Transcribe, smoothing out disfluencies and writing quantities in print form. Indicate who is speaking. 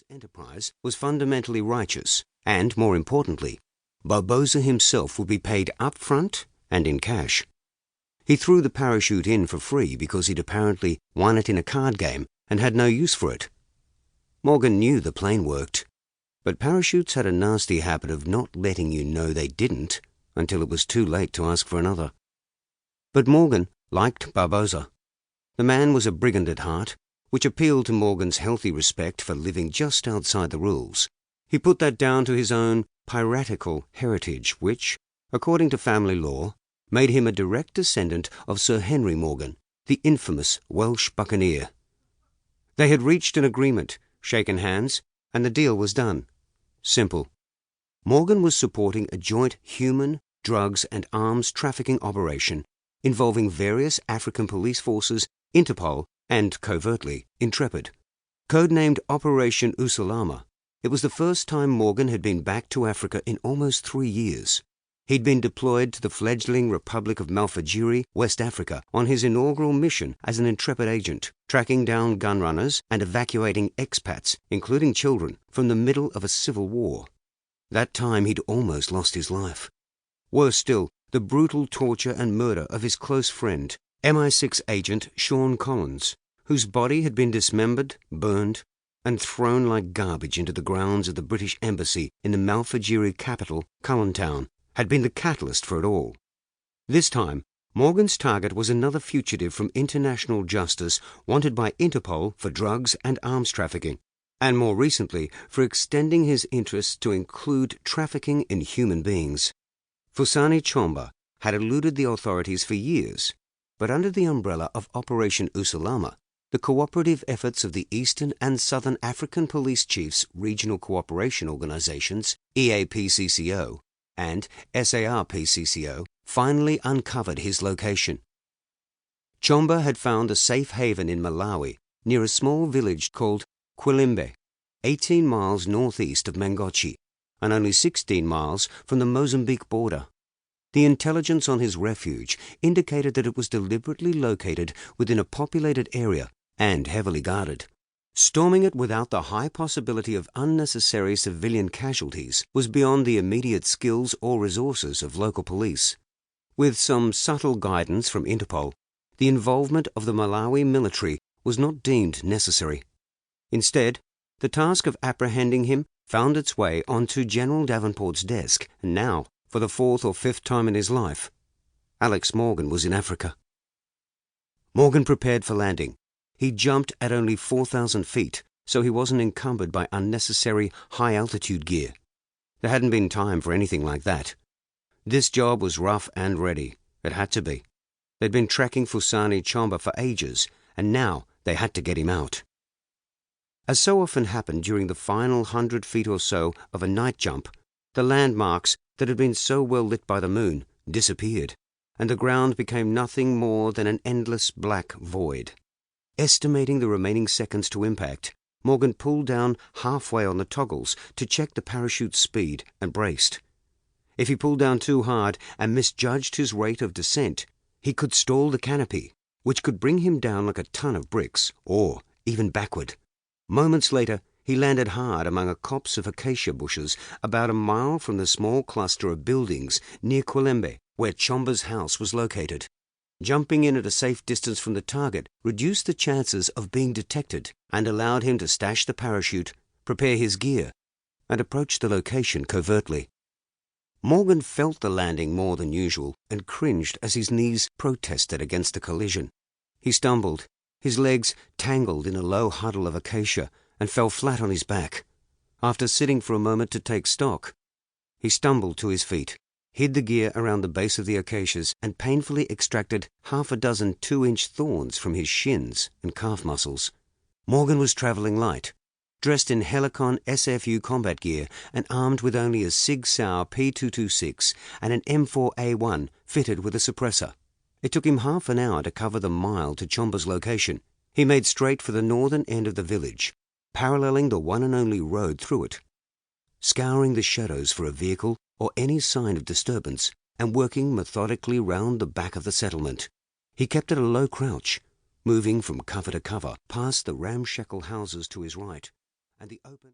Speaker 1: enterprise was fundamentally righteous, and, more importantly, Barboza himself would be paid up front and in cash. He threw the parachute in for free because he'd apparently won it in a card game and had no use for it. Morgan knew the plane worked, but parachutes had a nasty habit of not letting you know they didn't until it was too late to ask for another. But Morgan liked Barboza. The man was a brigand at heart, which appealed to Morgan's healthy respect for living just outside the rules. He put that down to his own piratical heritage, which, according to family law, made him a direct descendant of Sir Henry Morgan, the infamous Welsh buccaneer. They had reached an agreement, shaken hands, and the deal was done. Simple. Morgan was supporting a joint human, drugs, and arms trafficking operation involving various African police forces, Interpol, and, covertly, Intrepid. Codenamed Operation Usalama, it was the first time Morgan had been back to Africa in almost 3 years. He'd been deployed to the fledgling Republic of Malfajiri, West Africa, on his inaugural mission as an Intrepid agent, tracking down gunrunners and evacuating expats, including children, from the middle of a civil war. That time he'd almost lost his life. Worse still, the brutal torture and murder of his close friend, MI6 agent Sean Collins, whose body had been dismembered, burned, and thrown like garbage into the grounds of the British Embassy in the Malfajiri capital, Cullen Town, had been the catalyst for it all. This time, Morgan's target was another fugitive from international justice wanted by Interpol for drugs and arms trafficking, and more recently for extending his interests to include trafficking in human beings. Fusani Chomba had eluded the authorities for years, but under the umbrella of Operation Usalama, the cooperative efforts of the Eastern and Southern African Police Chiefs Regional Cooperation Organizations, EAPCCO, and SARPCCO, finally uncovered his location. Chomba had found a safe haven in Malawi, near a small village called Quilimbe, 18 miles northeast of Mangochi, and only 16 miles from the Mozambique border. The intelligence on his refuge indicated that it was deliberately located within a populated area and heavily guarded. Storming it without the high possibility of unnecessary civilian casualties was beyond the immediate skills or resources of local police. With some subtle guidance from Interpol, the involvement of the Malawi military was not deemed necessary. Instead, the task of apprehending him found its way onto General Davenport's desk, and now, for the 4th or 5th time in his life, Alex Morgan was in Africa. Morgan prepared for landing. He jumped at only 4,000 feet, so he wasn't encumbered by unnecessary high-altitude gear. There hadn't been time for anything like that. This job was rough and ready. It had to be. They'd been tracking Fusani Chomba for ages, and now they had to get him out. As so often happened during the final 100 feet or so of a night jump, the landmarks that had been so well lit by the moon disappeared, and the ground became nothing more than an endless black void. Estimating the remaining seconds to impact, Morgan pulled down halfway on the toggles to check the parachute's speed and braced. If he pulled down too hard and misjudged his rate of descent, he could stall the canopy, which could bring him down like a ton of bricks, or even backward. Moments later, he landed hard among a copse of acacia bushes about a mile from the small cluster of buildings near Quilimbe, where Chomba's house was located. Jumping in at a safe distance from the target reduced the chances of being detected and allowed him to stash the parachute, prepare his gear, and approach the location covertly. Morgan felt the landing more than usual and cringed as his knees protested against the collision. He stumbled, his legs tangled in a low huddle of acacia, and fell flat on his back. After sitting for a moment to take stock, he stumbled to his feet, hid the gear around the base of the acacias, and painfully extracted half a dozen 2-inch thorns from his shins and calf muscles. Morgan was travelling light, dressed in Helicon SFU combat gear and armed with only a Sig Sauer P226 and an M4A1 fitted with a suppressor. It took him half an hour to cover the mile to Chomba's location. He made straight for the northern end of the village, paralleling the one and only road through it, scouring the shadows for a vehicle or any sign of disturbance, and working methodically round the back of the settlement. He kept at a low crouch, moving from cover to cover, past the ramshackle houses to his right, and the open